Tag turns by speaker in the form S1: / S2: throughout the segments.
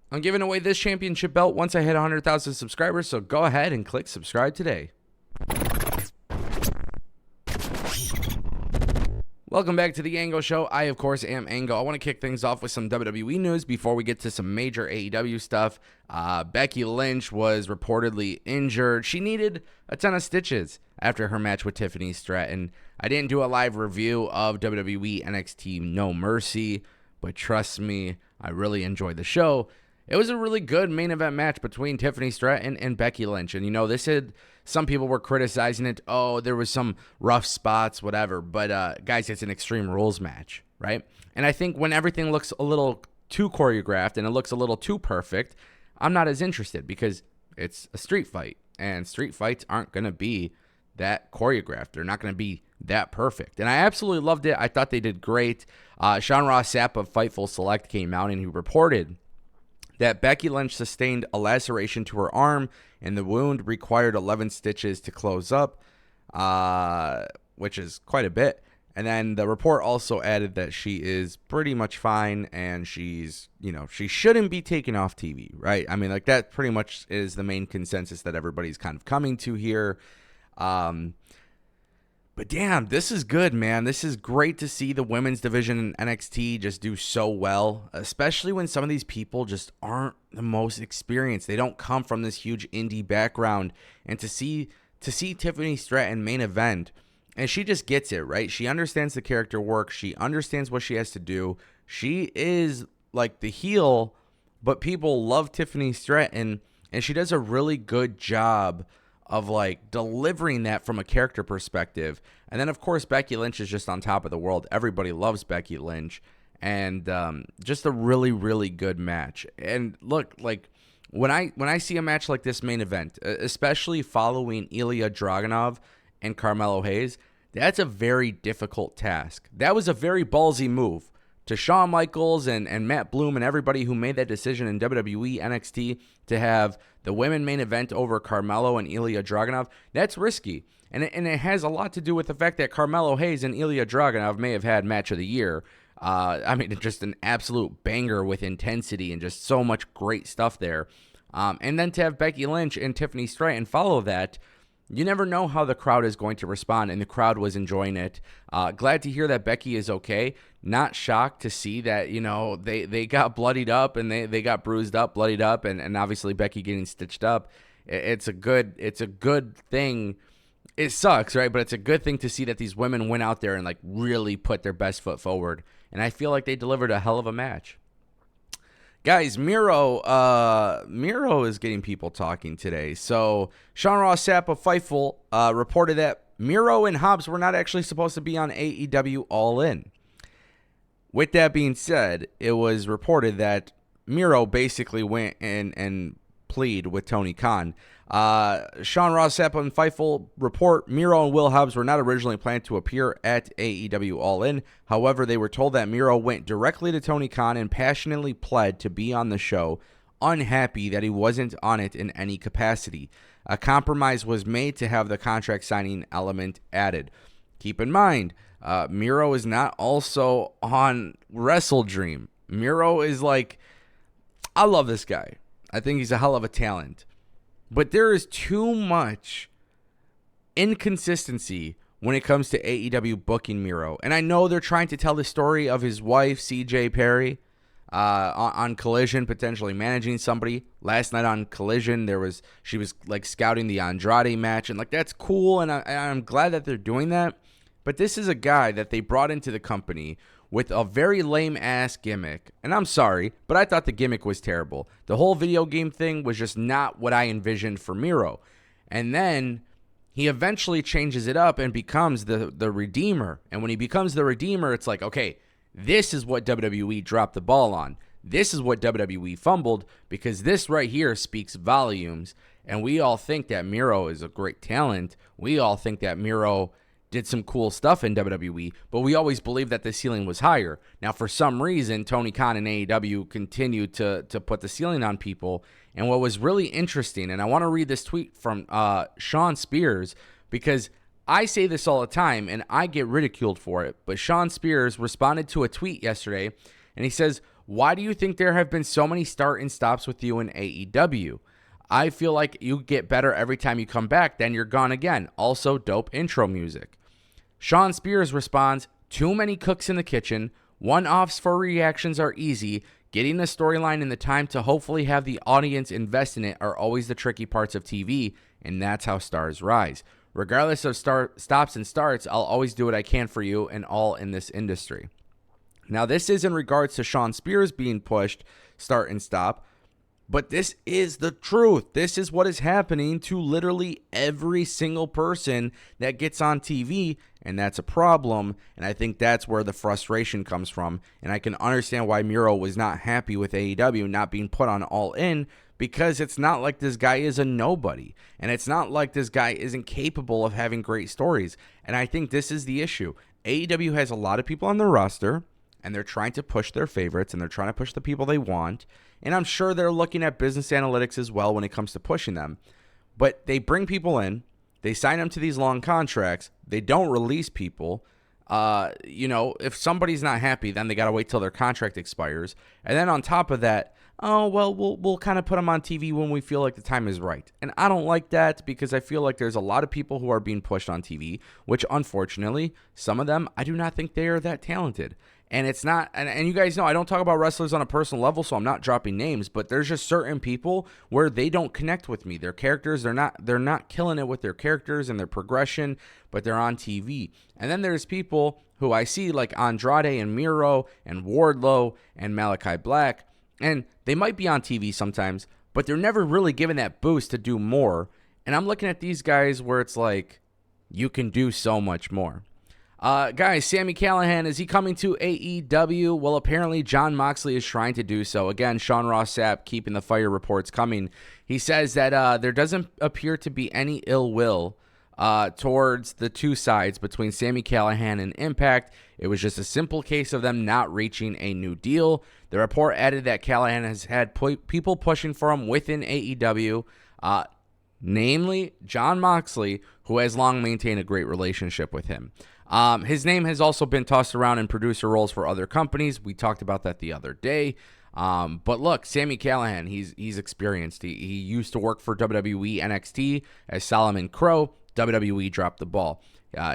S1: I'm giving away this championship belt once I hit 100,000 subscribers, so go ahead and click subscribe today. Welcome back to the Angle Show. I, of course, am Angle. I want to kick things off with some WWE news before we get to some major AEW stuff. Becky Lynch was reportedly injured. She needed a ton of stitches after her match with Tiffany Stratton. I didn't do a live review of WWE NXT No Mercy, but trust me, I really enjoyed the show. It was a really good main event match between Tiffany Stratton and Becky Lynch. And, some people were criticizing it. Oh, there was some rough spots, whatever. But, guys, it's an Extreme Rules match, right? And I think when everything looks a little too choreographed and it looks a little too perfect, I'm not as interested because it's a street fight. And street fights aren't going to be that choreographed. They're not going to be that perfect. And I absolutely loved it. I thought they did great. Sean Ross Sapp of Fightful Select came out and he reported that Becky Lynch sustained a laceration to her arm, and the wound required 11 stitches to close up, which is quite a bit. And then the report also added that she is pretty much fine, and she's, she shouldn't be taken off TV, right? I mean, that pretty much is the main consensus that everybody's kind of coming to here. But damn, this is good, man. This is great to see the women's division in NXT just do so well, especially when some of these people just aren't the most experienced. They don't come from this huge indie background. And to see Tiffany Stratton main event, and she just gets it, right? She understands the character work. She understands what she has to do. She is like the heel, but people love Tiffany Stratton, and she does a really good job of delivering that from a character perspective. And then of course Becky Lynch is just on top of the world. Everybody loves Becky Lynch, and just a really, really good match. And look, when I see a match like this main event, especially following Ilya Dragunov and Carmelo Hayes, that's a very difficult task. That was a very ballsy move to Shawn Michaels and Matt Bloom and everybody who made that decision in WWE NXT to have the women main event over Carmelo and Ilya Dragunov. That's risky. And it has a lot to do with the fact that Carmelo Hayes and Ilya Dragunov may have had match of the year. Just an absolute banger with intensity and just so much great stuff there. And then to have Becky Lynch and Tiffany Stratton follow that, you never know how the crowd is going to respond, and the crowd was enjoying it. Glad to hear that Becky is okay. Not shocked to see that, they got bloodied up and they got bruised up, bloodied up, and obviously Becky getting stitched up. It's a good thing. It sucks, right? But it's a good thing to see that these women went out there and really put their best foot forward. And I feel like they delivered a hell of a match. Guys, Miro is getting people talking today. So Sean Ross Sapp of Fightful reported that Miro and Hobbs were not actually supposed to be on AEW All In. With that being said, it was reported that Miro basically went and plead with Tony Khan. Sean Ross Sapp on Fightful report Miro and Will Hobbs were not originally planned to appear at AEW All In. However, they were told that Miro went directly to Tony Khan and passionately pled to be on the show, unhappy that he wasn't on it in any capacity. A compromise was made to have the contract signing element added. Keep in mind, Miro is not also on Wrestle Dream. Miro is I love this guy. I think he's a hell of a talent. But there is too much inconsistency when it comes to AEW booking Miro. And I know they're trying to tell the story of his wife, CJ Perry, on Collision, potentially managing somebody. Last night on Collision, she was scouting the Andrade match. And that's cool, and I'm glad that they're doing that. But this is a guy that they brought into the company with a very lame-ass gimmick. And I'm sorry, but I thought the gimmick was terrible. The whole video game thing was just not what I envisioned for Miro. And then he eventually changes it up and becomes the Redeemer. And when he becomes the Redeemer, it's okay, this is what WWE dropped the ball on. This is what WWE fumbled, because this right here speaks volumes. And we all think that Miro is a great talent. We all think that Miro did some cool stuff in WWE, but we always believed that the ceiling was higher. Now, for some reason, Tony Khan and AEW continued to put the ceiling on people. And what was really interesting, and I want to read this tweet from Sean Spears, because I say this all the time, and I get ridiculed for it, but Sean Spears responded to a tweet yesterday, and he says, Why do you think there have been so many start and stops with you in AEW? I feel like you get better every time you come back, then you're gone again. Also, dope intro music. Sean Spears responds, too many cooks in the kitchen. One-offs for reactions are easy. Getting the storyline and the time to hopefully have the audience invest in it are always the tricky parts of TV, and that's how stars rise. Regardless of stops and starts, I'll always do what I can for you and all in this industry. Now, this is in regards to Sean Spears being pushed, start and stop, but this is the truth. This is what is happening to literally every single person that gets on TV, and that's a problem, and I think that's where the frustration comes from, and I can understand why Miro was not happy with AEW not being put on All In, because it's not like this guy is a nobody, and it's not like this guy isn't capable of having great stories, and I think this is the issue. AEW has a lot of people on their roster, and they're trying to push their favorites, and they're trying to push the people they want, and I'm sure they're looking at business analytics as well when it comes to pushing them, but they bring people in, they sign them to these long contracts, they don't release people. If somebody's not happy, then they got to wait till their contract expires, and then on top of that, we'll kind of put them on TV when we feel like the time is right. And I don't like that because I feel like there's a lot of people who are being pushed on TV, which unfortunately, some of them, I do not think they are that talented. And it's not, and you guys know, I don't talk about wrestlers on a personal level, so I'm not dropping names, but there's just certain people where they don't connect with me. Their characters, they're not killing it with their characters and their progression, but they're on TV. And then there's people who I see like Andrade and Miro and Wardlow and Malachi Black, and they might be on TV sometimes, but they're never really given that boost to do more. And I'm looking at these guys where it's like, you can do so much more. Guys, Sami Callihan, is he coming to AEW? Well, apparently Jon Moxley is trying to do so. Again, Sean Ross Sapp keeping the fire reports coming. He says that there doesn't appear to be any ill will towards the two sides between Sami Callihan and Impact. It was just a simple case of them not reaching a new deal. The report added that Callihan has had people pushing for him within AEW, namely Jon Moxley, who has long maintained a great relationship with him. His name has also been tossed around in producer roles for other companies. We talked about that the other day. But look, Sami Callihan, he's experienced. He used to work for WWE NXT as Solomon Crow. WWE dropped the ball.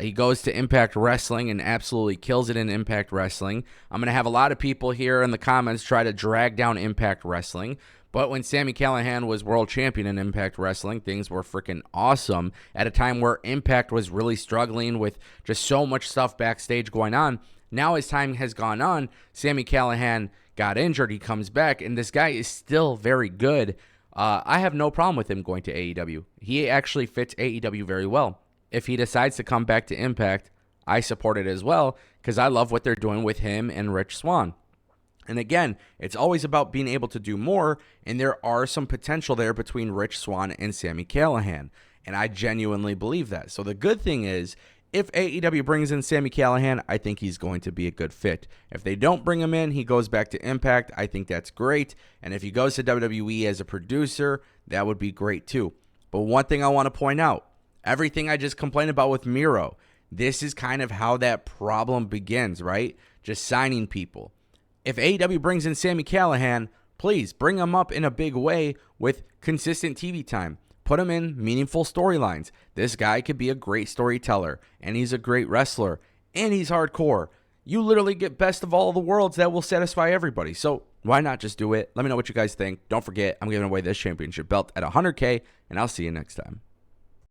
S1: He goes to Impact Wrestling and absolutely kills it in Impact Wrestling. I'm going to have a lot of people here in the comments try to drag down Impact Wrestling. But when Sami Callihan was world champion in Impact Wrestling, things were freaking awesome at a time where Impact was really struggling with just so much stuff backstage going on. Now as time has gone on, Sami Callihan got injured. He comes back, and this guy is still very good. I have no problem with him going to AEW. He actually fits AEW very well. If he decides to come back to Impact, I support it as well because I love what they're doing with him and Rich Swann. And again, it's always about being able to do more, and there are some potential there between Rich Swann and Sami Callihan, and I genuinely believe that. So the good thing is, if AEW brings in Sami Callihan, I think he's going to be a good fit. If they don't bring him in, he goes back to Impact. I think that's great. And if he goes to WWE as a producer, that would be great too. But one thing I want to point out, everything I just complained about with Miro, this is kind of how that problem begins, right? Just signing people. If AEW brings in Sami Callihan, please bring him up in a big way with consistent TV time. Put him in meaningful storylines. This guy could be a great storyteller, and he's a great wrestler, and he's hardcore. You literally get best of all the worlds that will satisfy everybody. So why not just do it? Let me know what you guys think. Don't forget, I'm giving away this championship belt at 100K, and I'll see you next time.